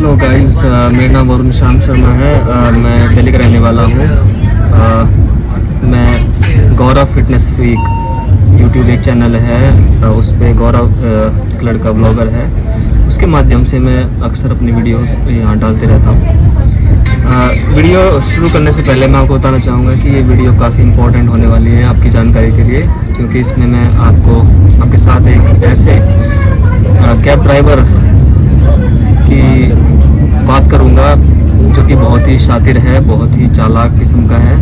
Hello guys, मेरा नाम वरुण श्याम शर्मा है। मैं दिल्ली का रहने वाला हूँ। मैं गौरव फिटनेस फ्रीक यूट्यूब एक चैनल है, उस पर गौरव एक लड़का ब्लॉगर है, उसके माध्यम से मैं अक्सर अपनी वीडियोस यहाँ डालते रहता हूँ। वीडियो शुरू करने से पहले मैं आपको बताना चाहूँगा कि ये वीडियो काफ़ी इंपॉर्टेंट होने वाली है आपकी जानकारी के लिए, क्योंकि इसमें मैं आपके साथ एक ऐसे कैब ड्राइवर की बात करूंगा जो कि बहुत ही शातिर है, बहुत ही चालाक किस्म का है।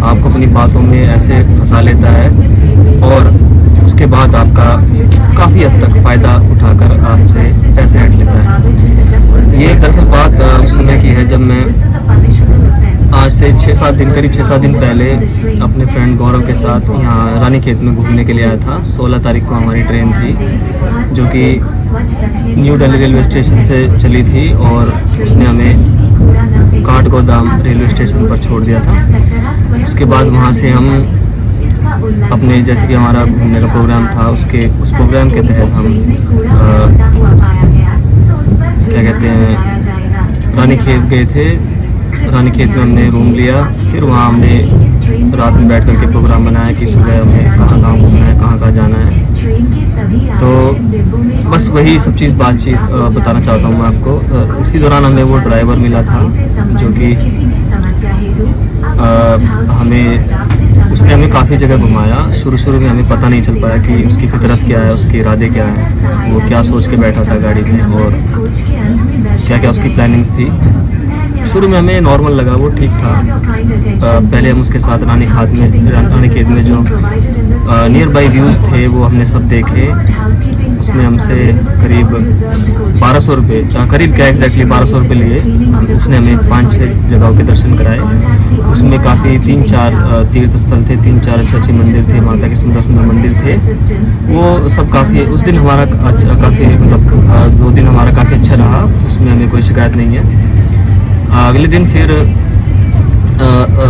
आपको अपनी बातों में ऐसे फंसा लेता है और उसके बाद आपका काफ़ी हद तक फ़ायदा उठाकर आपसे पैसे हट लेता है। ये दरअसल बात उस समय की है जब मैं आज से करीब 6-7 दिन पहले अपने फ्रेंड गौरव के साथ यहाँ रानीखेत में घूमने के लिए आया था। 16 तारीख को हमारी ट्रेन थी जो कि न्यू दिल्ली रेलवे स्टेशन से चली थी और उसने हमें काठगोदाम रेलवे स्टेशन पर छोड़ दिया था। उसके बाद वहाँ से हम अपने, जैसे कि हमारा घूमने का प्रोग्राम था, उस प्रोग्राम के तहत हम क्या कहते हैं, रानीखेत गए थे। रानीखेत में हमने रूम लिया, फिर वहाँ हमने रात में बैठ कर के प्रोग्राम बनाया कि सुबह हमें कहाँ घूमना है, कहाँ जाना है। तो बस वही सब चीज़ बातचीत बताना चाहता हूँ मैं आपको। इसी दौरान हमें वो ड्राइवर मिला था जो कि उसने हमें काफ़ी जगह घुमाया। शुरू में हमें पता नहीं चल पाया कि उसकी फितरत क्या है, उसके इरादे क्या हैं, वो क्या सोच के बैठा था गाड़ी में और क्या क्या उसकी प्लानिंग्स थी। शुरू में हमें नॉर्मल लगा, वो ठीक था। पहले हम उसके साथ रानीखेत में जो नियर बाई व्यूज़ थे वो हमने सब देखे। उसने हमसे करीब 1200 रुपये, करीब क्या एग्जैक्टली 1200 रुपये लिए। उसने हमें 5-6 जगहों के दर्शन कराए। उसमें काफ़ी 3-4 तीर्थ स्थल थे, 3-4 अच्छे मंदिर थे, माता के सुंदर मंदिर थे। वो सब काफ़ी, उस दिन हमारा काफ़ी, मतलब 2 दिन हमारा काफ़ी अच्छा रहा, उसमें हमें कोई शिकायत नहीं है। अगले दिन फिर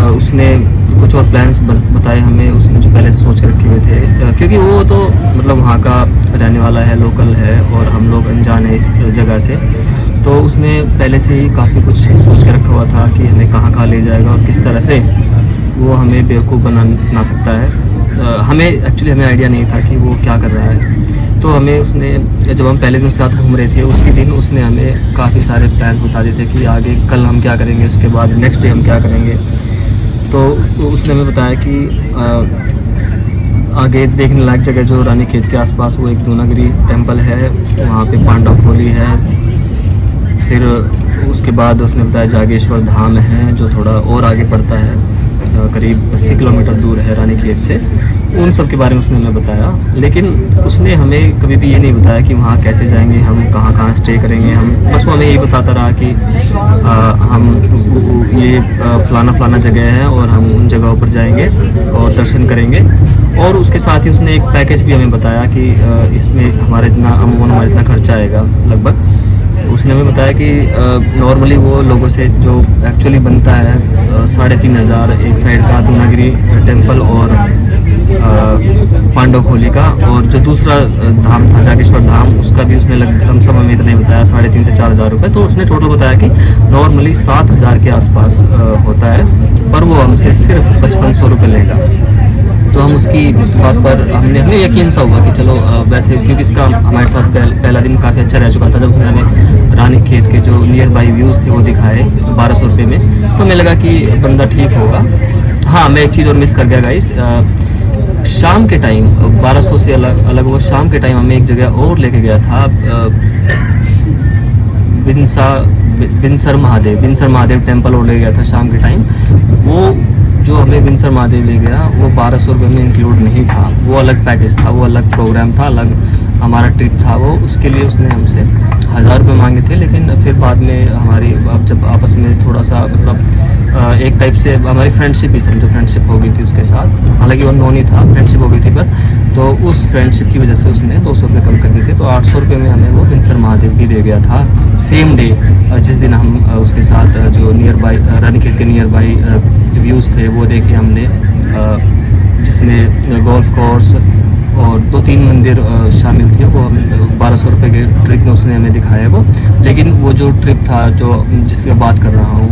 उसने कुछ और प्लान्स बताए हमें, उसने जो पहले से सोच के रखे हुए थे, क्योंकि वो तो मतलब वहाँ का रहने वाला है, लोकल है और हम लोग अनजान है इस जगह से। तो उसने पहले से ही काफ़ी कुछ सोच के रखा हुआ था कि हमें कहाँ ले जाएगा और किस तरह से वो हमें बेवकूफ़ बना सकता है। हमें आइडिया नहीं था कि वो क्या कर रहा है। तो हमें उसने, जब हम पहले दिन उसके साथ घूम रहे थे, उसी दिन उसने हमें काफ़ी सारे प्लान्स बता दिए थे कि आगे कल हम क्या करेंगे, उसके बाद नेक्स्ट डे हम क्या करेंगे। तो उसने हमें बताया कि आगे देखने लायक जगह जो रानीखेत के आसपास, वो एक दूनागिरी टेम्पल है, वहाँ पे पांडव खोली है। फिर उसके बाद उसने बताया जागेश्वर धाम है जो थोड़ा और आगे पड़ता है, करीब 80 किलोमीटर दूर है रानीखेत से। उन सब के बारे में उसने हमें बताया, लेकिन उसने हमें कभी भी ये नहीं बताया कि वहाँ कैसे जाएंगे, हम कहाँ स्टे करेंगे। बस वो हमें यही बताता रहा कि हम ये फलाना जगह है और हम उन जगहों पर जाएंगे और दर्शन करेंगे। और उसके साथ ही उसने एक पैकेज भी हमें बताया कि इसमें हमारा इतना खर्चा आएगा लगभग। उसने हमें बताया कि नॉर्मली वो लोगों से जो एक्चुअली बनता है 3500 एक साइड का दूनागिरी टेम्पल और पांडव खोली का, और जो दूसरा धाम था जागेश्वर धाम, उसका भी उसने लमसम हमें इतना ही बताया, 3,500 से 4,000 रुपये। तो उसने टोटल बताया कि नॉर्मली 7,000 के आसपास होता है, पर वो हमसे सिर्फ 5500 रुपये लेगा। तो हम उसकी बात पर हमें यकीन सा हुआ कि चलो वैसे, क्योंकि इसका हमारे साथ पहला दिन काफ़ी अच्छा रह चुका था। जब उसने हमें रानीखेत के जो नियर बाई व्यूज़ थे वो दिखाए 1200 रुपये में, तो हमें लगा कि बंदा ठीक होगा। हाँ, मैं एक चीज़ और मिस कर गया गाइस। शाम के टाइम 1200 से अलग वो शाम के टाइम हमें एक जगह और लेके गया था, बिनसर महादेव टेम्पल और ले गया था शाम के टाइम। वो जो हमें बिनसर महादेव ले गया वो 1200 रुपये में इंक्लूड नहीं था, वो अलग पैकेज था, वो अलग प्रोग्राम था, अलग हमारा ट्रिप था वो। उसके लिए उसने हमसे 1000 रुपये मांगे थे। लेकिन फिर बाद में हमारी जब आपस में थोड़ा सा, मतलब एक टाइप से हमारी फ्रेंडशिप ही समझो, फ्रेंडशिप हो गई थी उसके साथ। हालांकि वो नॉन ही था, फ्रेंडशिप हो गई थी, पर तो उस फ्रेंडशिप की वजह से उसने 200 रुपये कम कर दिए थे। तो 800 रुपये में हमें वो बिनसर महादेव भी दे गया था सेम डे, जिस दिन हम उसके साथ जो नियर बाई रानीखेत के नियर बाई व्यूज़ थे वो देखे हमने, जिसमें गोल्फ कोर्स और 2-3 मंदिर शामिल थे। वो 1200 रुपये के ट्रिप में उसने हमें दिखाया वो। लेकिन वो जो ट्रिप था जो जिसकी मैं बात कर रहा हूँ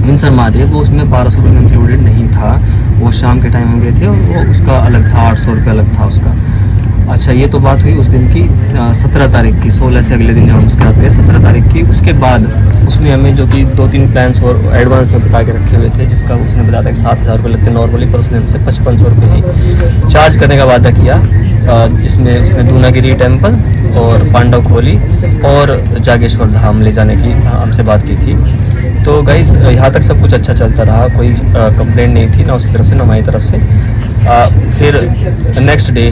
विंसर महादेव, वो उसमें 1200 रुपये में इंक्लूडेड नहीं था। वो शाम के टाइम हम गए थे और वो उसका अलग था, 800 रुपये अलग था उसका। अच्छा, ये तो बात हुई उस दिन की 17 तारीख की। 16 से अगले दिन जब हम उसके साथ गए 17 तारीख की। उसके बाद उसने हमें जो कि 2-3 प्लान्स और एडवांस में बता के रखे हुए थे, जिसका उसने बताया था कि 7000 रुपये लगते नॉर्मली, पर उसने हमसे 5500 रुपये ही चार्ज करने का वादा किया। जिसमें उसने दूनागिरी टेम्पल और पांडव खोली और जागेश्वर धाम ले जाने की हमसे बात की थी। तो गाइस यहाँ तक सब कुछ अच्छा चलता रहा, कोई कंप्लेंट नहीं थी ना उसकी तरफ से ना हमारी तरफ से। फिर नेक्स्ट डे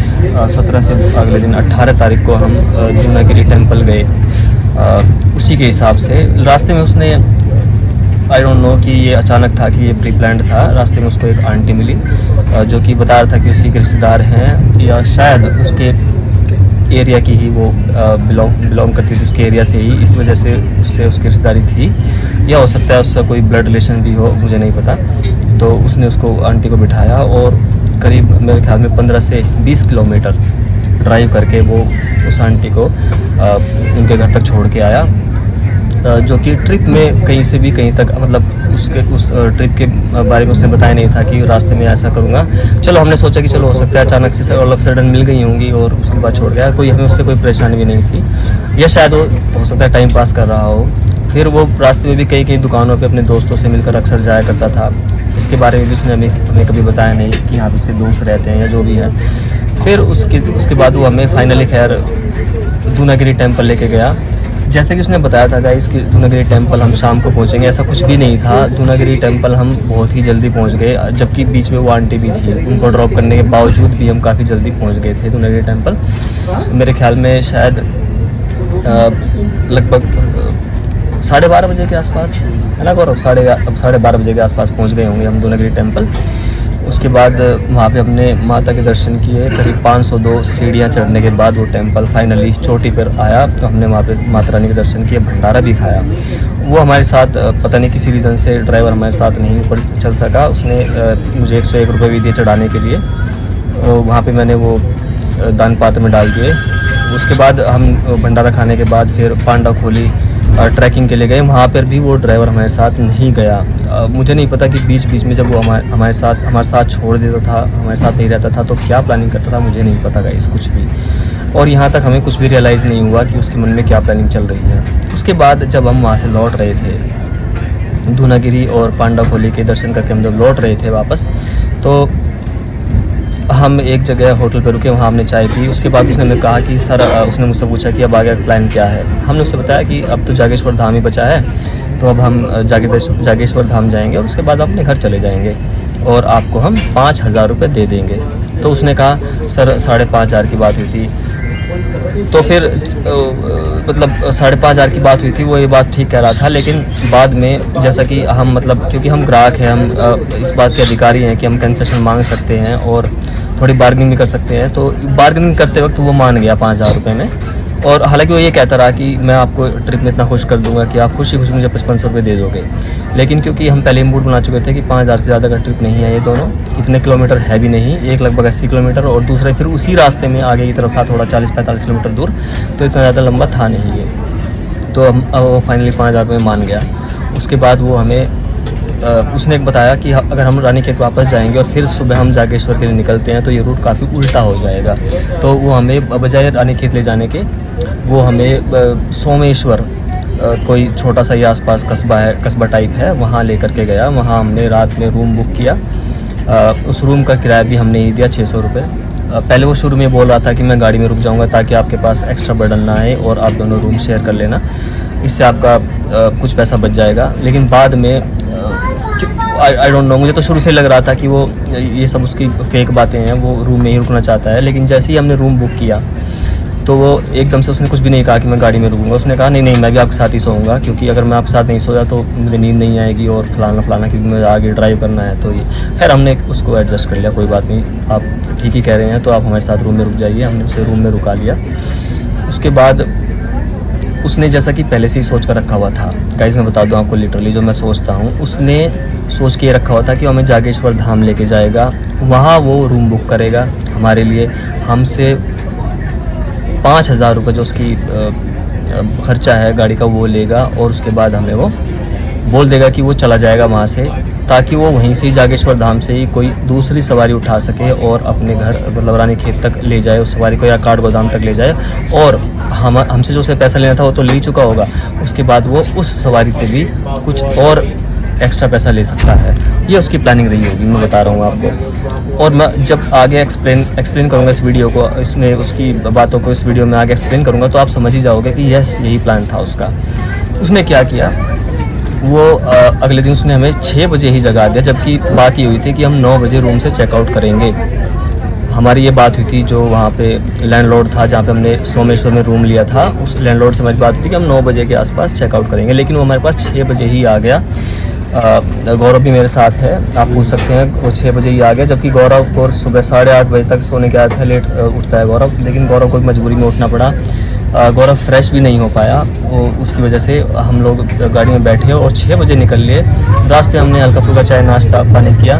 17 से अगले दिन 18 तारीख को हम दूनागिरी टेम्पल गए। उसी के हिसाब से रास्ते में उसने, आई डोंट नो कि ये अचानक था कि ये प्री प्लान्ड था। रास्ते में उसको एक आंटी मिली जो कि बता रहा था कि उसी के रिश्तेदार हैं, या शायद उसके एरिया की ही वो बिलोंग करती थी, उसके एरिया से ही, इस वजह से उससे उसकी रिश्तेदारी थी, या हो सकता है उसका कोई ब्लड रिलेशन भी हो, मुझे नहीं पता। तो उसने उसको आंटी को बिठाया और करीब मेरे ख्याल में 15 से 20 किलोमीटर ड्राइव करके वो उस आंटी को उनके घर तक छोड़ के आया। जो कि ट्रिप में कहीं से भी कहीं तक, मतलब उस ट्रिप के बारे में उसने बताया नहीं था कि रास्ते में ऐसा करूँगा। चलो हमने सोचा कि चलो हो सकता है अचानक से ऑल ऑफ सडन मिल गई होंगी और उसके बाद छोड़ गया, कोई हमें उससे कोई परेशानी भी नहीं थी, या शायद वो हो सकता है टाइम पास कर रहा हो। फिर वो रास्ते में भी कई दुकानों पे अपने दोस्तों से मिलकर अक्सर जाया करता था। इसके बारे में भी उसने हमें कभी बताया नहीं कि यहाँ पे उसके दोस्त रहते हैं या जो भी है। फिर उसके बाद वो हमें फाइनली खैर दूनागिरी टेम्पल लेके गया। जैसे कि उसने बताया था गाइस कि दूनागिरी टेम्पल हम शाम को पहुंचेंगे, ऐसा कुछ भी नहीं था। दूनागिरी टेम्पल हम बहुत ही जल्दी पहुंच गए, जबकि बीच में वो आंटी भी थी, उनको ड्रॉप करने के बावजूद भी हम काफ़ी जल्दी पहुंच गए थे दूनागिरी टेम्पल। मेरे ख्याल में शायद लगभग 12:30 बजे के आसपास, है ना गौरव, 12:30 बजे के आसपास पहुँच गए होंगे हम दूनागिरी टेम्पल। उसके बाद वहाँ पे हमने माता के दर्शन किए। करीब 502 सीढ़ियाँ चढ़ने के बाद वो टेम्पल फाइनली चोटी पर आया। तो हमने वहाँ पे माता रानी के दर्शन किए, भंडारा भी खाया। वो हमारे साथ पता नहीं किसी रीज़न से ड्राइवर हमारे साथ नहीं ऊपर चल सका, उसने मुझे 101 रुपये भी दिए चढ़ाने के लिए। वहाँ पर मैंने वो दान पात्र में डाल दिए। उसके बाद हम भंडारा खाने के बाद फिर पांडव खोली ट्रैकिंग के लिए गए। वहाँ पर भी वो ड्राइवर हमारे साथ नहीं गया। मुझे नहीं पता कि बीच बीच में जब वो हमारे साथ छोड़ देता था, हमारे साथ नहीं रहता था, तो क्या प्लानिंग करता था मुझे नहीं पता गाइस कुछ भी। और यहाँ तक हमें कुछ भी रियलाइज़ नहीं हुआ कि उसके मन में क्या प्लानिंग चल रही है। उसके बाद जब हम वहाँ से लौट रहे थे, दूनागिरी और पांडव खोली के दर्शन करके हम जब लौट रहे थे वापस, तो हम एक जगह होटल पर रुके, वहाँ हमने चाय पी। उसके बाद उसने हमें कहा कि सर, उसने मुझसे पूछा कि अब आगे प्लान क्या है। हमने उससे बताया कि अब तो जागेश्वर धाम ही बचा है, तो अब हम जागेश्वर धाम जाएंगे और उसके बाद अपने घर चले जाएंगे और आपको हम 5000 रुपये दे देंगे। तो उसने कहा सर 5,500 की बात हुई थी। तो फिर मतलब 5,500 की बात हुई थी, वो ये बात ठीक कह रहा था। लेकिन बाद में जैसा कि हम, मतलब क्योंकि हम ग्राहक हैं, हम इस बात के अधिकारी हैं कि हम कंसेशन मांग सकते हैं और थोड़ी बार्गेनिंग भी कर सकते हैं। तो बार्गेनिंग करते वक्त वो मान गया 5,000 रुपये में। और हालांकि वो ये कहता रहा कि मैं आपको ट्रिप में इतना खुश कर दूंगा कि आप खुशी खुशी मुझे 5500 रुपये दे दोगे। लेकिन क्योंकि हम पहले ही मूड बना चुके थे कि 5,000 से ज़्यादा का ट्रिप नहीं है, ये दोनों इतने किलोमीटर है भी नहीं, एक लगभग 80 किलोमीटर और दूसरा फिर उसी रास्ते में आगे की तरफ था थोड़ा 40-45 किलोमीटर दूर, तो इतना ज़्यादा लंबा था नहीं ये। तो वो फाइनली 5,000 रुपये मान गया। उसके बाद वो हमें उसने एक बताया कि अगर हम रानीखेत वापस जाएंगे और फिर सुबह हम जागेश्वर के लिए निकलते हैं तो ये रूट काफ़ी उल्टा हो जाएगा। तो वो हमें बजाय रानीखेत ले जाने के, वो हमें सोमेश्वर कोई छोटा सा ही आसपास कस्बा टाइप है, वहाँ लेकर के गया। वहाँ हमने रात में रूम बुक किया। उस रूम का किराया भी हमने ही दिया 600 रुपये। पहले वो शुरू में बोल रहा था कि मैं गाड़ी में रुक जाऊँगा ताकि आपके पास एक्स्ट्रा बर्डन ना आए और आप दोनों रूम शेयर कर लेना, इससे आपका कुछ पैसा बच जाएगा। लेकिन बाद में आई डोंट नो, मुझे तो शुरू से लग रहा था कि वो ये सब उसकी फेक बातें हैं, वो रूम में ही रुकना चाहता है। लेकिन जैसे ही हमने रूम बुक किया तो वो एकदम से उसने कुछ भी नहीं कहा कि मैं गाड़ी में रुकूंगा। उसने कहा नहीं मैं भी आपके साथ ही सोऊंगा, क्योंकि अगर मैं आपके साथ नहीं सोया तो मुझे नींद नहीं आएगी और फलाना, क्योंकि मुझे आगे ड्राइव करना है। तो ये खैर हमने उसको एडजस्ट कर लिया, कोई बात नहीं, आप ठीक ही कह रहे हैं, तो आप हमारे साथ रूम में रुक जाइए। हमने उसे रूम में रुका लिया। उसके बाद उसने जैसा कि पहले से ही सोच कर रखा हुआ था गाइस, मैं बता दूं आपको लिटरली जो मैं सोचता हूँ, उसने सोच के रखा हुआ था कि हमें जागेश्वर धाम लेके जाएगा, वहाँ वो रूम बुक करेगा हमारे लिए, हमसे 5,000 रुपये जो उसकी खर्चा है गाड़ी का वो लेगा, और उसके बाद हमें वो बोल देगा कि वो चला जाएगा वहाँ से, ताकि वो वहीं से ही जागेश्वर धाम से ही कोई दूसरी सवारी उठा सके और अपने घर मतलब रानी खेत तक ले जाए उस सवारी को, या काठ गोदाम तक ले जाए, और हमसे जो उसे पैसा लेना था वो तो ले चुका होगा, उसके बाद वो उस सवारी से भी कुछ और एक्स्ट्रा पैसा ले सकता है। ये उसकी प्लानिंग रही होगी, मैं बता रहा हूँ आपको। और मैं जब आगे एक्सप्लेन करूँगा इस वीडियो को, इसमें उसकी बातों को इस वीडियो में आगे एक्सप्लेन करूँगा, तो आप समझ ही जाओगे कि यस यही प्लान था उसका। उसने क्या किया, वो अगले दिन उसने हमें 6 बजे ही जगा दिया, जबकि बात ये हुई थी कि हम 9 बजे रूम से चेकआउट करेंगे। हमारी ये बात हुई थी, जो वहाँ पे लैंडलॉर्ड था जहाँ पे हमने सोमेश्वर में रूम लिया था, उस लैंडलॉर्ड से हमारी बात हुई थी कि हम 9 बजे के आसपास चेकआउट करेंगे, लेकिन वो हमारे पास 6 बजे ही आ गया। गौरव भी मेरे साथ है, आप पूछ सकते हैं, वो 6 बजे ही आ गया, जबकि गौरव को सुबह 8:30 बजे तक सोने के आया था, लेट उठता है गौरव, लेकिन गौरव को मजबूरी में उठना पड़ा। गौरव फ्रेश भी नहीं हो पाया, उसकी वजह से हम लोग गाड़ी में बैठे और 6 बजे निकल लिए। रास्ते हमने हल्का फुल्का चाय नाश्ता पानी किया।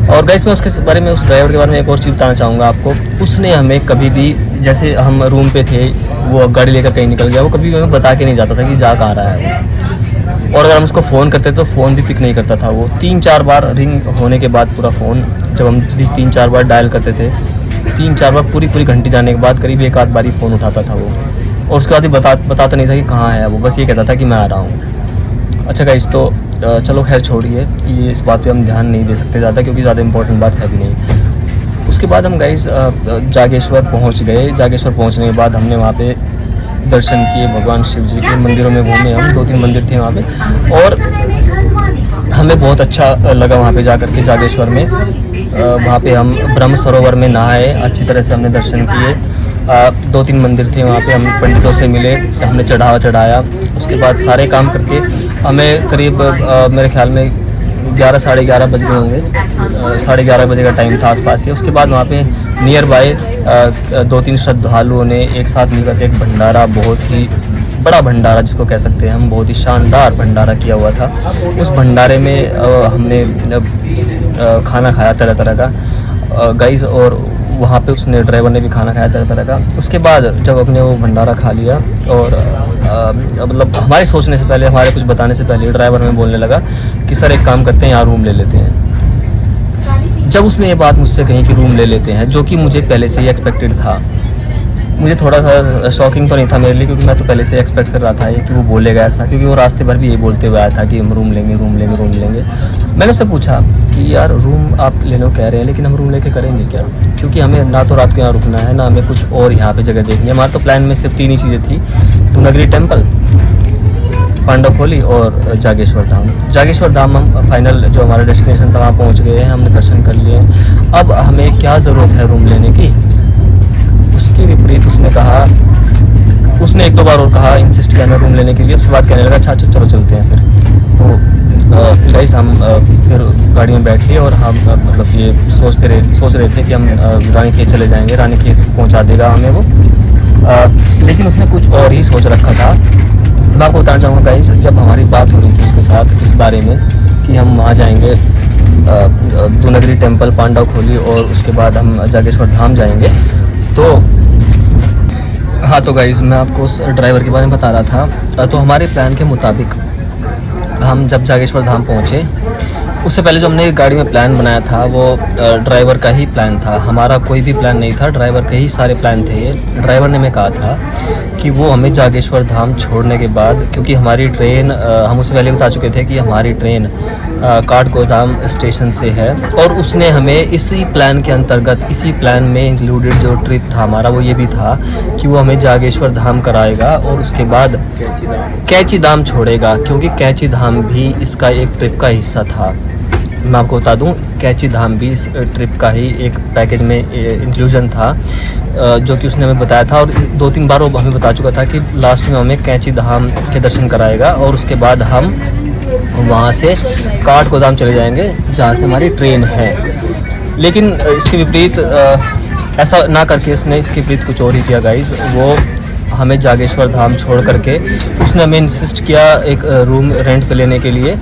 और गाइस मैं उसके बारे में, उस ड्राइवर के बारे में एक और चीज़ बताना चाहूँगा आपको। उसने हमें कभी भी, जैसे हम रूम पे थे, वो गाड़ी लेकर कहीं निकल गया, वो कभी भी हमें बता के नहीं जाता था कि जा कहाँ रहा है, और अगर हम उसको फ़ोन करते तो फ़ोन भी पिक नहीं करता था वो। 3-4 बार रिंग होने के बाद पूरा फ़ोन, जब हम 3-4 बार डायल करते थे, 3-4 बार पूरी घंटी जाने के बाद करीब 1 आध बार ही फ़ोन उठाता था वो, और उसके बाद ही बताता नहीं था कि कहाँ है वो, बस ये कहता था कि मैं आ रहा हूँ। अच्छा गाइस, तो चलो खैर छोड़िए, ये इस बात पे हम ध्यान नहीं दे सकते ज़्यादा, क्योंकि ज़्यादा इंपॉर्टेंट बात है भी नहीं। उसके बाद हम गाइस जागेश्वर पहुँच गए। जागेश्वर पहुँचने के बाद हमने वहाँ पे दर्शन किए, भगवान शिव जी के मंदिरों में घूमे हम, 2-3 मंदिर थे वहाँ पे, और हमें बहुत अच्छा लगा वहाँ पे जा कर के जागेश्वर में। वहाँ पे हम ब्रह्म सरोवर में नहाए, अच्छी तरह से हमने दर्शन किए। 2-3 मंदिर थे वहाँ पे, हम पंडितों से मिले, हमने चढ़ावा चढ़ाया। उसके बाद सारे काम करके हमें करीब मेरे ख्याल में 11 साढ़े 11 बज गए होंगे, 11:30 बजे का टाइम था आसपास ही। उसके बाद वहाँ पे नियर बाय 2-3 श्रद्धालुओं ने एक साथ मिलकर एक भंडारा, बहुत ही बड़ा भंडारा जिसको कह सकते हैं हम, बहुत ही शानदार भंडारा किया हुआ था। उस भंडारे में हमने खाना खाया तरह तरह का गाइस, और वहाँ पे उसने, ड्राइवर ने भी खाना खाया तरह तरह का। उसके बाद जब अपने वो भंडारा खा लिया, और मतलब हमारे सोचने से पहले, हमारे कुछ बताने से पहले ड्राइवर हमें बोलने लगा कि सर एक काम करते हैं, यहाँ रूम ले लेते हैं। जब उसने ये बात मुझसे कही कि रूम ले लेते हैं, जो कि मुझे पहले से ही एक्सपेक्टेड था, मुझे थोड़ा सा शॉकिंग तो नहीं था मेरे लिए, क्योंकि मैं तो पहले से एक्सपेक्ट कर रहा था ये कि वो बोलेगा ऐसा, क्योंकि वो रास्ते भर भी यही बोलते हुए आया था कि हम रूम लेंगे रूम लेंगे रूम लेंगे। मैंने उससे पूछा कि यार रूम आप लेने को कह रहे हैं, लेकिन हम रूम लेके करेंगे क्या, क्योंकि हमें ना तो रात को यहाँ रुकना है, ना हमें कुछ और यहाँ पे जगह देखनी है। हमारे तो प्लान में सिर्फ 3 ही चीज़ें थी, दूनगरी टेम्पल, पांडवखोली और जागेश्वर धाम। जागेश्वर धाम हम फाइनल जो हमारा डेस्टिनेशन था वहाँ पहुँच गए हैं, हमने दर्शन कर लिए। अब हमें क्या ज़रूरत है रूम लेने की। उसके विपरीत उसने कहा, उसने 1-2 बार और कहा, इंसिस्ट किया मैं रूम लेने के लिए। उसके बाद कहने लगा अच्छा चलो चलते हैं फिर। तो गाइस हम फिर गाड़ी में बैठ लिए, और हम मतलब ये सोच रहे थे कि हम रानी खेत चले जाएंगे, रानी खेत पहुंचा देगा हमें वो, लेकिन उसने कुछ और ही सोच रखा था। मैं आपको बताना चाहूँगा गाइस, जब हमारी बात हो रही थी उसके साथ इस बारे में कि हम वहाँ जाएंगे दूनगरी टेम्पल, पांडवखोली, और उसके बाद हम जागेश्वर धाम जाएंगे, तो हाँ, तो गाइज़ मैं आपको उस ड्राइवर के बारे में बता रहा था। तो हमारे प्लान के मुताबिक हम जब जागेश्वर धाम पहुँचे, उससे पहले जो हमने गाड़ी में प्लान बनाया था वो ड्राइवर का ही प्लान था, हमारा कोई भी प्लान नहीं था, ड्राइवर के ही सारे प्लान थे। ड्राइवर ने हमें कहा था कि वो हमें जागेश्वर धाम छोड़ने के बाद, क्योंकि हमारी ट्रेन, हम उससे पहले बता चुके थे कि हमारी ट्रेन काठगोदाम स्टेशन से है, और उसने हमें इसी प्लान के अंतर्गत, इसी प्लान में इंक्लूडेड जो ट्रिप था हमारा वो ये भी था कि वो हमें जागेश्वर धाम कराएगा और उसके बाद कैची धाम छोड़ेगा, क्योंकि कैची धाम भी इसका एक ट्रिप का हिस्सा था। मैं आपको बता दूं, कैची धाम भी इस ट्रिप का ही एक पैकेज में इंक्लूजन था, जो कि उसने हमें बताया था, और 2-3 बार वो हमें बता चुका था कि लास्ट में हमें कैची धाम के दर्शन कराएगा, और उसके बाद हम वहाँ से काठगोदाम चले जाएंगे जहाँ से हमारी ट्रेन है। लेकिन इसके विपरीत ऐसा ना करके उसने इसके विपरीत कुछ और ही किया गाइस। वो हमें जागेश्वर धाम छोड़ करके उसने हमें इंसिस्ट किया एक रूम रेंट पे लेने के लिए,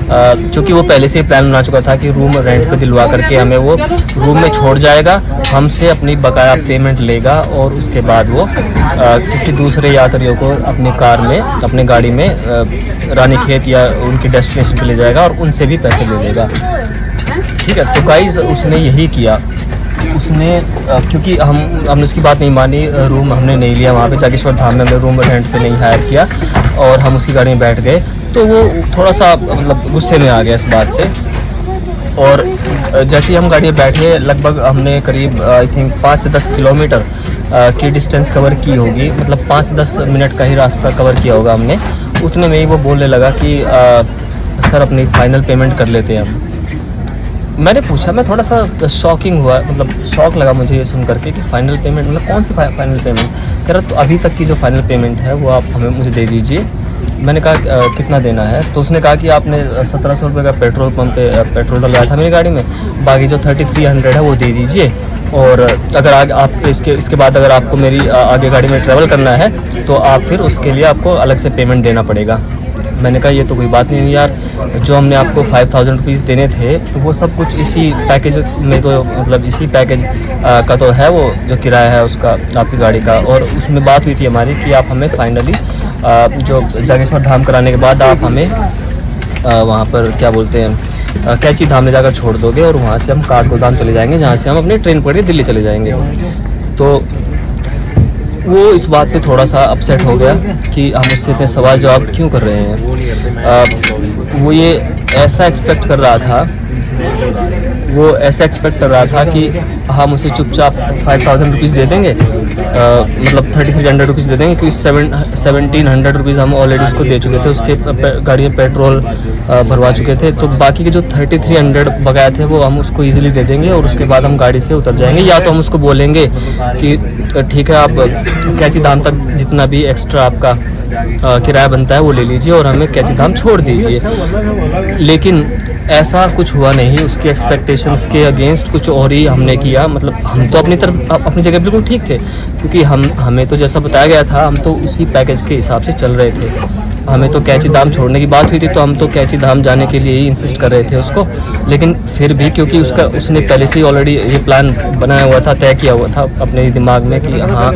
क्योंकि वो पहले से ही प्लान बना चुका था कि रूम रेंट पे दिलवा करके हमें वो रूम में छोड़ जाएगा, हमसे अपनी बकाया पेमेंट लेगा और उसके बाद वो किसी दूसरे यात्रियों को अपनी कार में, अपनी गाड़ी में रानीखेत या उनकी डेस्टिनेशन पे ले जाएगा और उनसे भी पैसे ले लेगा। ठीक है, तो गाइस उसने यही किया। उसने क्योंकि हमने उसकी बात नहीं मानी, रूम हमने नहीं लिया वहाँ पे जागेश्वर धाम में, हमने रूम रेंट पे नहीं हायर किया और हम उसकी गाड़ी में बैठ गए। तो वो थोड़ा सा मतलब गुस्से में आ गया इस बात से, और जैसे ही हम गाड़ी में बैठे लगभग हमने करीब आई थिंक 5 से 10 किलोमीटर की डिस्टेंस कवर की होगी, मतलब 5 से 10 मिनट का ही रास्ता कवर किया होगा हमने। उतने में ही वो बोलने लगा कि सर अपनी फ़ाइनल पेमेंट कर लेते हैं हम। मैंने पूछा, मैं थोड़ा सा शॉकिंग हुआ, मतलब शॉक लगा मुझे ये सुन करके कि फ़ाइनल पेमेंट मतलब कौन सी फ़ाइनल पेमेंट। कह रहा तो अभी तक की जो फ़ाइनल पेमेंट है वो आप हमें मुझे दे दीजिए। मैंने कहा कितना देना है, तो उसने कहा कि आपने 1700 रुपये का पेट्रोल पंप पे पेट्रोल डलवाया था मेरी गाड़ी में, बाकी जो 3300 है वो दे दीजिए। और अगर आज आप इसके बाद अगर आपको मेरी आगे गाड़ी में ट्रैवल करना है तो आप फिर उसके लिए आपको अलग से पेमेंट देना पड़ेगा। मैंने कहा ये तो कोई बात नहीं हुई यार, जो हमने आपको 5000 रुपीज़ देने थे वो सब कुछ इसी पैकेज में, तो मतलब इसी पैकेज का तो है वो जो किराया है उसका आपकी गाड़ी का। और उसमें बात हुई थी हमारी कि आप हमें फाइनली जो जागेश्वर धाम कराने के बाद आप हमें वहाँ पर क्या बोलते हैं कैची धाम ले जाकर छोड़ दोगे और वहाँ से हम काठगोदाम चले जाएंगे, जहाँ से हम अपनी ट्रेन पकड़ के दिल्ली चले जाएंगे। तो वो इस बात पे थोड़ा सा अपसेट हो गया कि हम उससे इतने सवाल जवाब क्यों कर रहे हैं। वो ये ऐसा एक्सपेक्ट कर रहा था कि हम उसे चुपचाप 5000 रुपीज़ दे देंगे, मतलब 3300 रुपीज़ दे देंगे, क्योंकि 1700 रुपीज़ हम ऑलरेडी उसको दे चुके थे, उसके गाड़ी में पेट्रोल भरवा चुके थे। तो बाकी के जो 3300 बकाया थे वो हम उसको इजीली दे देंगे और उसके बाद हम गाड़ी से उतर जाएंगे। या तो हम उसको बोलेंगे कि ठीक है आप कैची धाम तक जितना भी एक्स्ट्रा आपका किराया बनता है वो ले लीजिए और हमें कैची धाम छोड़ दीजिए। लेकिन ऐसा कुछ हुआ नहीं, उसकी एक्सपेक्टेशंस के अगेंस्ट कुछ और ही हमने किया। मतलब हम तो अपनी जगह बिल्कुल ठीक थे, क्योंकि हमें तो जैसा बताया गया था हम तो उसी पैकेज के हिसाब से चल रहे थे। हमें तो कैची धाम छोड़ने की बात हुई थी तो हम तो कैची धाम जाने के लिए ही इंसिस्ट कर रहे थे उसको। लेकिन फिर भी क्योंकि उसने पहले से ही ऑलरेडी ये प्लान बनाया हुआ था, तय किया हुआ था अपने दिमाग में कि हाँ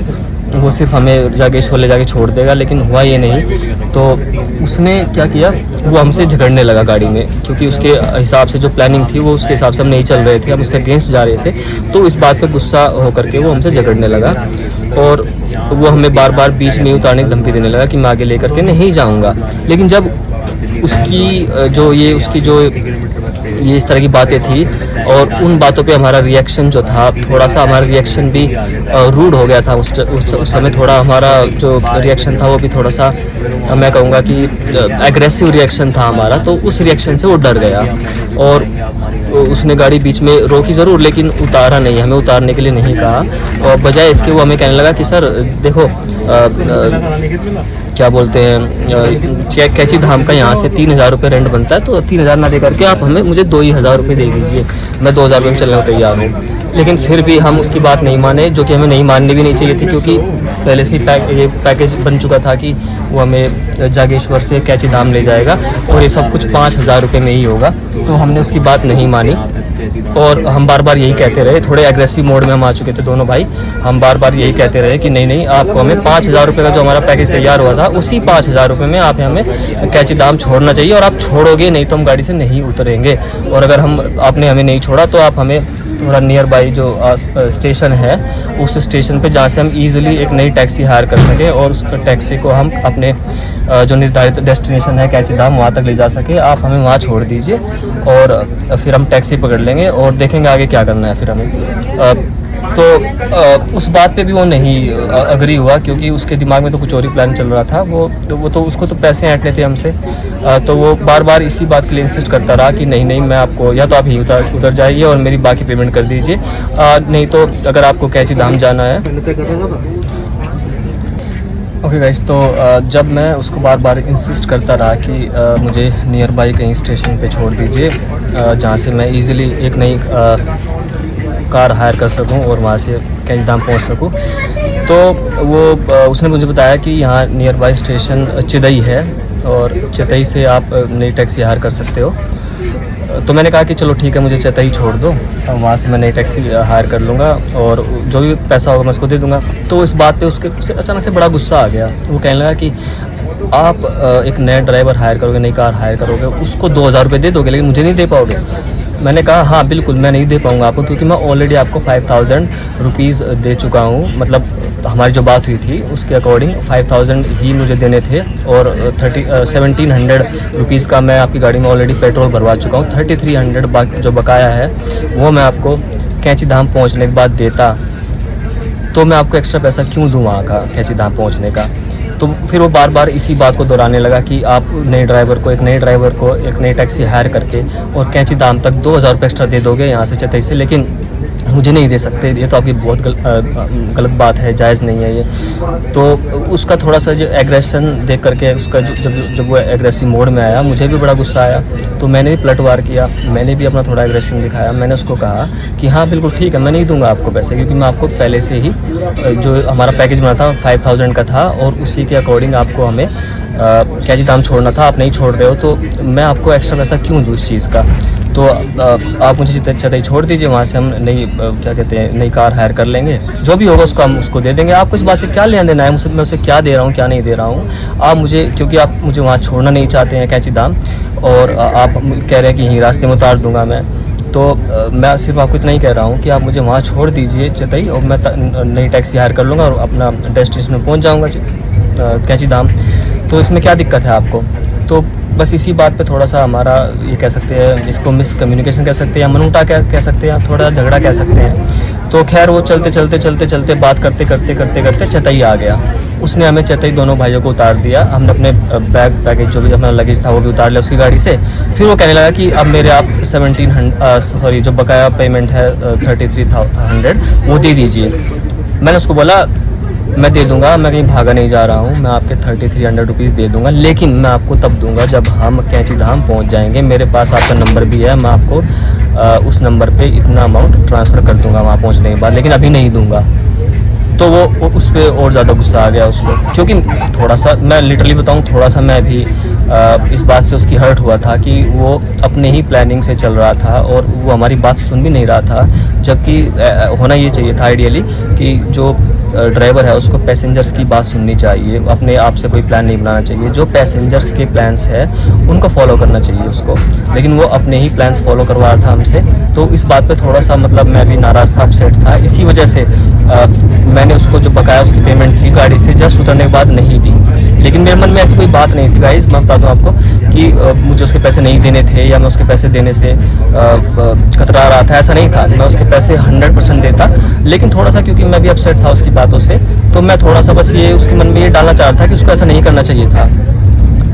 वो सिर्फ हमें जागेश्वर ले जाके छोड़ देगा, लेकिन हुआ ये नहीं। तो उसने क्या किया, वो हमसे झगड़ने लगा गाड़ी में, क्योंकि उसके हिसाब से जो प्लानिंग थी वो उसके हिसाब से हम नहीं चल रहे थे, हम उसके अगेंस्ट जा रहे थे। तो इस बात पे गुस्सा होकर के वो हमसे झगड़ने लगा और वो हमें बार बार बीच में उतारने की धमकी देने लगा कि मैं आगे लेकर के नहीं जाऊँगा। लेकिन जब उसकी जो ये इस तरह की बातें थी और उन बातों पे हमारा रिएक्शन जो था, थोड़ा सा हमारा रिएक्शन भी रूड हो गया था उस समय। थोड़ा हमारा जो रिएक्शन था वो भी थोड़ा सा मैं कहूँगा कि एग्रेसिव रिएक्शन था हमारा। तो उस रिएक्शन से वो डर गया और उसने गाड़ी बीच में रोकी ज़रूर, लेकिन उतारा नहीं, हमें उतारने के लिए नहीं कहा। और बजाय इसके वो हमें कहने लगा कि सर देखो क्या बोलते हैं कैची धाम का यहाँ से 3000 रुपये रेंट बनता है, तो 3000 ना दे करके आप मुझे 2000 रुपये दे दीजिए, मैं 2000 रुपये में चलने को तैयार हूँ। लेकिन फिर भी हम उसकी बात नहीं माने, जो कि हमें नहीं माननी भी नहीं चाहिए थी, क्योंकि पहले से ही ये पैकेज बन चुका था कि वो हमें जागेश्वर से कैची धाम ले जाएगा और ये सब कुछ 5000 रुपये में ही होगा। तो हमने उसकी बात नहीं मानी और हम बार बार यही कहते रहे, थोड़े एग्रेसिव मोड में हम आ चुके थे दोनों भाई। हम बार बार यही कहते रहे कि नहीं आपको हमें 5000 रुपये का जो हमारा पैकेज तैयार हुआ था उसी 5000 रुपये में आप हमें कैची धाम छोड़ना चाहिए, और आप छोड़ोगे नहीं तो हम गाड़ी से नहीं उतरेंगे। और अगर आपने हमें नहीं छोड़ा तो आप हमें थोड़ा नियर बाई जो स्टेशन है उस स्टेशन पे जहाँ से हम इजीली एक नई टैक्सी हायर कर सकें और उस टैक्सी को हम अपने जो निर्धारित डेस्टिनेशन है कैची धाम वहाँ तक ले जा सके, आप हमें वहाँ छोड़ दीजिए और फिर हम टैक्सी पकड़ लेंगे और देखेंगे आगे क्या करना है फिर हमें। तो उस बात पे भी वो नहीं अग्री हुआ, क्योंकि उसके दिमाग में तो कुछ और ही प्लान चल रहा था। वो तो उसको तो पैसे ऐंठने थे हमसे, तो वो बार बार इसी बात के लिए इंसिस्ट करता रहा कि नहीं मैं आपको, या तो आप ही उतर जाइए और मेरी बाकी पेमेंट कर दीजिए, नहीं तो अगर आपको कैची धाम जाना है। ओके गाइस, तो जब मैं उसको बार बार इंसिस्ट करता रहा कि मुझे नियर बाई कहीं स्टेशन पे छोड़ दीजिए जहाँ से मैं इजीली एक नई कार हायर कर सकूं और वहाँ से कैची धाम पहुँच सकूं, तो वो उसने मुझे बताया कि यहाँ नियर बाई स्टेशन चिदई है और चिदई से आप नई टैक्सी हायर कर सकते हो। तो मैंने कहा कि चलो ठीक है, मुझे चिदई छोड़ दो, वहाँ से मैं नई टैक्सी हायर कर लूँगा और जो भी पैसा होगा मैं उसको दे दूँगा। तो इस बात पे उससे अचानक से बड़ा गुस्सा आ गया। वो कहने लगा कि आप एक नया ड्राइवर हायर करोगे, नई कार हायर करोगे, उसको 2000 रुपये दे दोगे लेकिन मुझे नहीं दे पाओगे। मैंने कहा हाँ बिल्कुल मैं नहीं दे पाऊँगा आपको, क्योंकि मैं ऑलरेडी आपको 5000 रुपीज़ दे चुका हूँ। मतलब हमारी जो बात हुई थी उसके अकॉर्डिंग 5000 ही मुझे देने थे और 1700 रुपीज़ का मैं आपकी गाड़ी में ऑलरेडी पेट्रोल भरवा चुका हूँ। 3300 जो बकाया है वो मैं आपको कैंची धाम पहुँचने के बाद देता, तो मैं आपको एक्स्ट्रा पैसा क्यों दूँ वहाँ का कैंची धाम पहुँचने का। तो फिर वो बार बार इसी बात को दोहराने लगा कि आप एक नए ड्राइवर को एक नई टैक्सी हायर करके और कैंची धाम तक 2000 रुपये एक्स्ट्रा दे दोगे यहाँ से चिदई से, लेकिन मुझे नहीं दे सकते, ये तो आपकी बहुत गलत बात है, जायज़ नहीं है ये। तो उसका थोड़ा सा जो एग्रेशन देख करके उसका जब वो एग्रेसिव मोड में आया, मुझे भी बड़ा गुस्सा आया। तो मैंने भी पलटवार किया, मैंने भी अपना थोड़ा एग्रेशन दिखाया। मैंने उसको कहा कि हाँ बिल्कुल ठीक है, मैं नहीं दूंगा आपको पैसे, क्योंकि मैं आपको पहले से ही जो हमारा पैकेज बना था 5000 का था और उसी के अकॉर्डिंग आपको हमें कैंची धाम छोड़ना था। आप नहीं छोड़ रहे हो तो मैं आपको एक्स्ट्रा पैसा क्यों दूँ इस चीज़ का। तो आप मुझे चिदई छोड़ दीजिए, वहाँ से हम नई कार हायर कर लेंगे, जो भी होगा उसको हम उसको दे देंगे। आपको इस बात से क्या लेना देना है, मैं उसे क्या दे रहा हूँ क्या नहीं दे रहा हूँ। आप मुझे, क्योंकि आप मुझे वहाँ छोड़ना नहीं चाहते हैं कैंची धाम और आप कह रहे हैं कि यहीं रास्ते में उतार दूँगा मैं, तो मैं सिर्फ आपको इतना ही कह रहा हूँ कि आप मुझे वहाँ छोड़ दीजिए चिदई और मैं नई टैक्सी हायर कर लूँगा और अपना डेस्टिनेशन में पहुँच जाऊँगा कैंची धाम। तो इसमें क्या दिक्कत है आपको। तो बस इसी बात पे थोड़ा सा हमारा ये कह सकते हैं, इसको मिसकम्युनिकेशन कह सकते हैं या मनमुटा कह सकते हैं, थोड़ा झगड़ा कह सकते हैं। तो खैर वो चलते बात करते चिदई आ गया। उसने हमें चिदई दोनों भाइयों को उतार दिया। हमने अपने बैगेज जो भी अपना लगेज था वो भी उतार लिया उसकी गाड़ी से। फिर वो कहने लगा कि अब मेरे आप 1700 जो बकाया पेमेंट है 3300 वो दे दीजिए। मैंने उसको बोला मैं दे दूंगा, मैं कहीं भागा नहीं जा रहा हूँ, मैं आपके 3300 रुपीज़ दे दूंगा, लेकिन मैं आपको तब दूंगा जब हम कैंची धाम पहुँच जाएंगे। मेरे पास आपका नंबर भी है, मैं आपको उस नंबर पे इतना अमाउंट ट्रांसफ़र कर दूंगा वहाँ पहुँचने के बाद, लेकिन अभी नहीं दूंगा। तो वो उस पर और ज़्यादा गुस्सा आ गया उसको, क्योंकि थोड़ा सा मैं लिटरली बताऊँ, थोड़ा सा मैं भी इस बात से उसकी हर्ट हुआ था कि वो अपने ही प्लानिंग से चल रहा था और वो हमारी बात सुन भी नहीं रहा था। जबकि होना ये चाहिए था आइडियली कि जो ड्राइवर है उसको पैसेंजर्स की बात सुननी चाहिए, अपने आप से कोई प्लान नहीं बनाना चाहिए। जो पैसेंजर्स के प्लान्स है उनको फॉलो करना चाहिए उसको, लेकिन वो अपने ही प्लान्स फॉलो करवा रहा था हमसे। तो इस बात पे थोड़ा सा मतलब मैं भी नाराज़ था, अपसेट था। इसी वजह से मैंने उसको जो बकाया उसकी पेमेंट थी गाड़ी से जस्ट उतरने के बाद नहीं दी। लेकिन मेरे मन में ऐसी कोई बात नहीं थी गाइस, मैं बता दूं आपको कि मुझे उसके पैसे नहीं देने थे या मैं उसके पैसे देने से कतरा रहा था, ऐसा नहीं था। मैं उसके पैसे 100% देता, लेकिन थोड़ा सा क्योंकि मैं भी अपसेट था उसकी बातों से, तो मैं थोड़ा सा बस ये उसके मन में ये डालना चाह रहा था कि उसको ऐसा नहीं करना चाहिए था।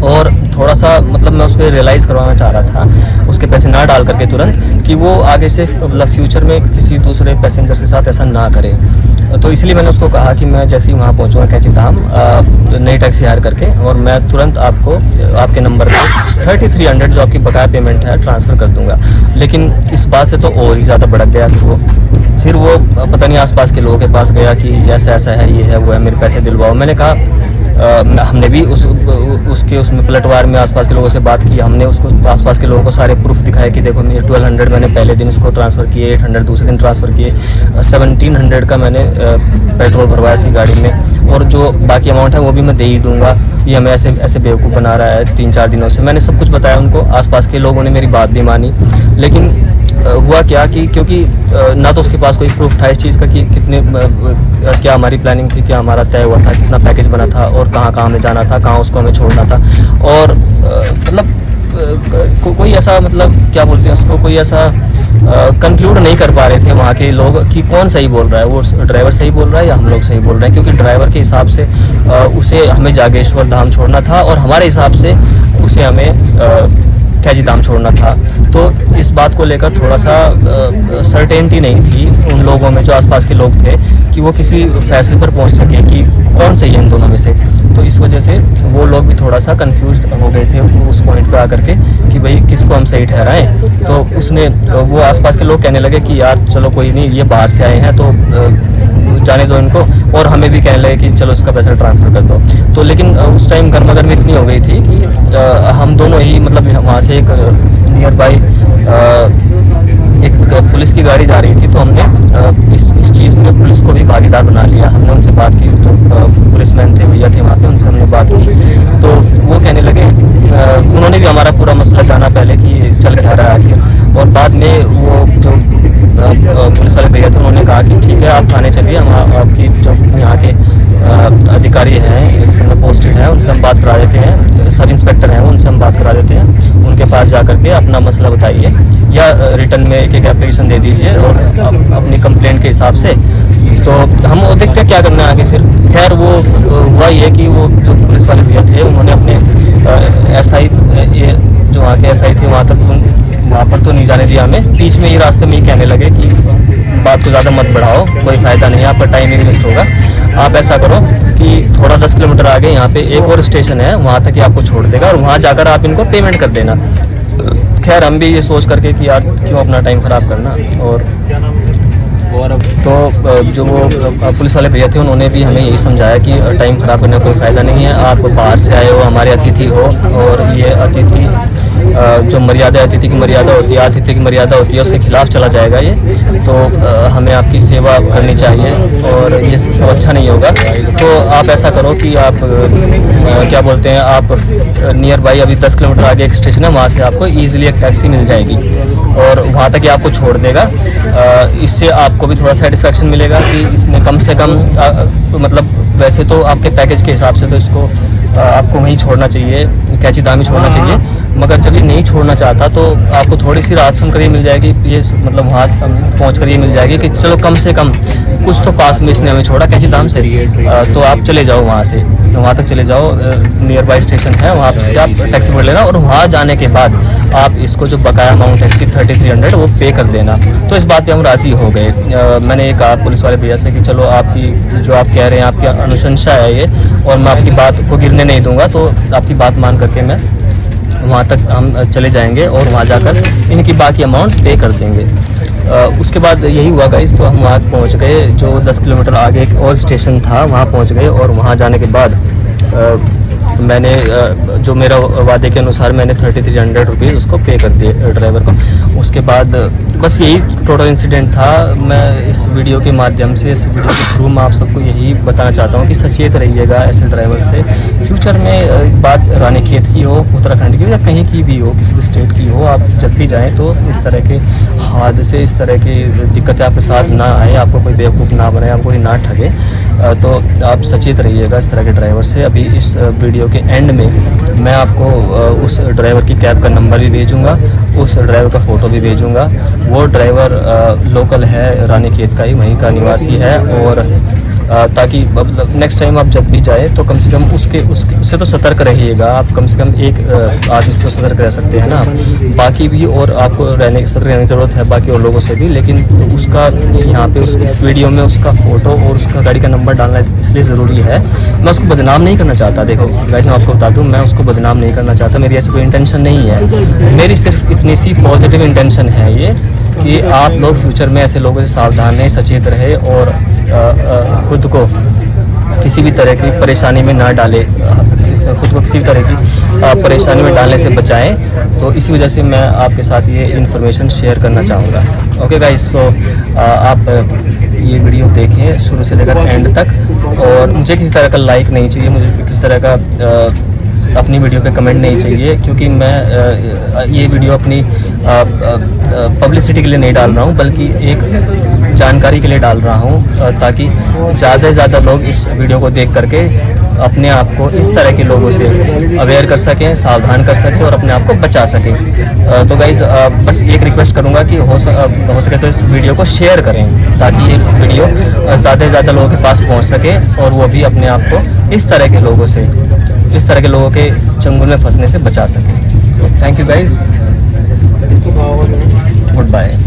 और थोड़ा सा मतलब मैं उसको रियलाइज़ करवाना चाह रहा था उसके पैसे ना डाल करके तुरंत, कि वो आगे से मतलब फ्यूचर में किसी दूसरे पैसेंजर के साथ ऐसा ना करे। तो इसलिए मैंने उसको कहा कि मैं जैसे ही वहाँ पहुँचूँगा कैंची धाम नई टैक्सी हायर करके, और मैं तुरंत आपको आपके नंबर पे 3300 जो आपकी बकाया पेमेंट है ट्रांसफ़र कर दूँगा। लेकिन इस बात से तो और ही ज़्यादा भड़क गया फिर वो पता नहीं आसपास के लोगों के पास गया कि ऐसा ऐसा है, ये है वो है, मेरे पैसे दिलवाओ। मैंने कहा हमने भी उसमें पलटवार में आसपास के लोगों से बात की। हमने उसको आसपास के लोगों को सारे प्रूफ दिखाए कि देखो मेरे 1200 मैंने पहले दिन उसको ट्रांसफ़र किए, 800 दूसरे दिन ट्रांसफ़र किए, 1700 का मैंने पेट्रोल भरवाया इसकी गाड़ी में, और जो बाकी अमाउंट है वो भी मैं दे ही दूँगा। ये हमें ऐसे बेवकूफ़ बना रहा है 3-4 दिनों से। मैंने सब कुछ बताया उनको, आसपास के लोगों ने मेरी बात भी मानी। लेकिन हुआ क्या कि क्योंकि ना तो उसके पास कोई प्रूफ था इस चीज़ का कि कितने क्या हमारी प्लानिंग थी, क्या हमारा तय हुआ था, कितना पैकेज बना था और कहाँ हमें जाना था, कहाँ उसको हमें छोड़ना था। और मतलब कोई ऐसा मतलब क्या बोलते हैं उसको, कोई ऐसा कंक्लूड नहीं कर पा रहे थे वहाँ के लोग कि कौन सही बोल रहा है, वो ड्राइवर सही बोल रहा है या हम लोग सही बोल रहे हैं। क्योंकि ड्राइवर के हिसाब से उसे हमें जागेश्वर धाम छोड़ना था और हमारे हिसाब से उसे हमें कैंची धाम छोड़ना था। तो इस बात को लेकर थोड़ा सा सर्टेनिटी नहीं थी उन लोगों में जो आसपास के लोग थे कि वो किसी फैसले पर पहुंच सके कि कौन सही है इन दोनों में से। तो इस वजह से वो लोग भी थोड़ा सा कंफ्यूज हो गए थे उस पॉइंट पे आकर के कि भाई किसको हम सही ठहराएं। तो उसने वो आसपास के लोग कहने लगे कि यार चलो कोई नहीं, ये बाहर से आए हैं तो जाने दो इनको, और हमें भी कहने लगे कि चलो इसका पैसा ट्रांसफ़र कर दो। तो लेकिन उस टाइम गर्मागर्मी इतनी हो गई थी कि हम दोनों ही मतलब वहाँ से एक नियर बाई एक पुलिस की गाड़ी जा रही थी, तो हमने इस चीज़ में पुलिस को भी भागीदार बना लिया। हमने उनसे बात की, तो पुलिसमैन थे, भैया थे वहाँ पे, उनसे हमने बात की। तो वो कहने लगे, उन्होंने भी हमारा पूरा मसला जाना पहले कि चल क्या रहा है आखिर, और बाद में वो जो पुलिस वाले भैया थे उन्होंने कहा कि ठीक है आप थाने चलिए, हम आपकी जो यहाँ के अधिकारी हैं इसमें पोस्टेड हैं उनसे हम बात करा देते हैं, सब इंस्पेक्टर हैं उनसे हम बात करा देते हैं, उनके पास जा करके अपना मसला बताइए या रिटर्न में एक एप्लीकेशन दे दीजिए और अपनी कंप्लेंट के हिसाब से। तो हम देखते हैं क्या करना है आगे। फिर खैर वो हुआ ये कि वो जो पुलिस वाले भैया थे उन्होंने अपने SI ये जो वहाँ के SI थे वहाँ पर तो नहीं जाने दिया हमें, बीच में ही रास्ते में ही कहने लगे कि बात को ज़्यादा मत बढ़ाओ, कोई फ़ायदा नहीं है, आपका टाइम ही वेस्ट होगा। आप ऐसा करो कि थोड़ा 10 किलोमीटर आगे यहाँ पे एक और स्टेशन है, वहाँ तक ही आपको छोड़ देगा और वहाँ जाकर आप इनको पेमेंट कर देना। खैर हम भी ये सोच करके कि यार क्यों अपना टाइम ख़राब करना। और तो जो वो पुलिस वाले भैया थे उन्होंने भी हमें यही समझाया कि टाइम ख़राब करने का कोई फ़ायदा नहीं है, आप बाहर से आए हो, हमारे अतिथि हो, और ये अतिथि जो मर्यादा अतिथि की मर्यादा होती है, आतिथ्य की मर्यादा होती है, उसके खिलाफ चला जाएगा ये। तो हमें आपकी सेवा करनी चाहिए और ये सब अच्छा नहीं होगा। तो आप ऐसा करो कि आप क्या बोलते हैं, आप नियर बाई अभी 10 किलोमीटर आगे एक स्टेशन है, वहाँ से आपको ईजिली एक टैक्सी मिल जाएगी और वहाँ तक ही आपको छोड़ देगा। इससे आपको भी थोड़ा सेटिस्फेक्शन मिलेगा कि इसने कम से कम मतलब वैसे तो आपके पैकेज के हिसाब से तो इसको आपको वहीं छोड़ना चाहिए, कैची दाम ही छोड़ना चाहिए, मगर जब ये नहीं छोड़ना चाहता तो आपको थोड़ी सी राहत सुनकर ये मिल जाएगी, ये मतलब वहाँ पहुँच कर ये मिल जाएगी कि चलो कम से कम कुछ तो पास में इसने हमें छोड़ा कैची दाम से। तो आप चले जाओ वहाँ से, वहाँ तक चले जाओ, नियर बाई स्टेशन है, वहाँ से आप टैक्सी पकड़ लेना और वहाँ जाने के बाद आप इसको जो बकाया अमाउंट है इसकी 3300 वो पे कर देना। तो इस बात पे हम राज़ी हो गए। मैंने ये कहा पुलिस वाले भैया से कि चलो आपकी जो आप कह रहे हैं आपकी अनुशंसा है ये, और मैं आपकी बात को गिरने नहीं दूंगा, तो आपकी बात मान करके मैं वहाँ तक हम चले जाएंगे और वहाँ जाकर इनकी बाकी अमाउंट पे कर देंगे। उसके बाद यही हुआ गाइस, तो हम वहाँ पहुँच गए, जो 10 किलोमीटर आगे एक और स्टेशन था वहाँ पहुँच गए और वहाँ जाने के बाद मैंने जो मेरा वादे के अनुसार मैंने 3300 रुपीज़ उसको पे कर दिए ड्राइवर को। उसके बाद बस यही टोटल इंसिडेंट था। मैं इस वीडियो के माध्यम से, इस वीडियो के थ्रू मैं आप सबको यही बताना चाहता हूँ कि सचेत रहिएगा ऐसे ड्राइवर से। फ्यूचर में बात रानीखेत की हो, उत्तराखंड की हो या कहीं की भी हो, किसी भी स्टेट की हो, आप जब भी जाएँ तो इस तरह के हादसे, इस तरह की दिक्कतें आपके साथ ना आए, आपको कोई बेवकूफ़ ना बनाए, आपको कोई ना ठगे। तो आप सचेत रहिएगा इस तरह के ड्राइवर से। अभी इस वीडियो के एंड में मैं आपको उस ड्राइवर की कैब का नंबर भी भेजूंगा, उस ड्राइवर का फ़ोटो भी भेजूंगा। वो ड्राइवर लोकल है, रानीखेत का ही, वहीं का निवासी है, और ताकि नेक्स्ट टाइम आप जब भी जाए तो कम से कम उससे तो सतर्क रहिएगा। आप कम से कम एक आदमी से तो सतर्क रह सकते हैं ना, बाकी भी और आपको सतर्क रहने की ज़रूरत है बाकी और लोगों से भी। लेकिन उसका यहाँ पे इस वीडियो में उसका फ़ोटो और उसका गाड़ी का नंबर डालना इसलिए ज़रूरी है, मैं उसको बदनाम नहीं करना चाहता। देखो गाइस, मैं आपको बता दूँ, मैं उसको बदनाम नहीं करना चाहता, मेरी ऐसी कोई इंटेंशन नहीं है। मेरी सिर्फ इतनी सी पॉजिटिव इंटेंशन है ये कि आप लोग फ्यूचर में ऐसे लोगों से सावधान रहें, सचेत रहे और खुद को किसी भी तरह की परेशानी में ना डालें, खुद को किसी भी तरह की परेशानी में डालने से बचाएं। तो इसी वजह से मैं आपके साथ ये इन्फॉर्मेशन शेयर करना चाहूँगा। ओके गाइस, सो आप ये वीडियो देखें शुरू से लेकर एंड तक, और मुझे किसी तरह का लाइक नहीं चाहिए, मुझे किसी तरह का अपनी वीडियो पे कमेंट नहीं चाहिए, क्योंकि मैं ये वीडियो अपनी पब्लिसिटी के लिए नहीं डाल रहा हूँ, बल्कि एक जानकारी के लिए डाल रहा हूँ, ताकि ज़्यादा से ज़्यादा लोग इस वीडियो को देख करके अपने आप को इस तरह के लोगों से अवेयर कर सकें, सावधान कर सकें और अपने आप को बचा सकें। तो गाइज़, बस एक रिक्वेस्ट करूँगा कि हो सके तो इस वीडियो को शेयर करें, ताकि ये वीडियो ज़्यादा से ज़्यादा लोगों के पास पहुँच सके और वो भी अपने आप को इस तरह के लोगों से, इस तरह के लोगों के चंगुल में फंसने से बचा सके। तो thank you guys, good bye.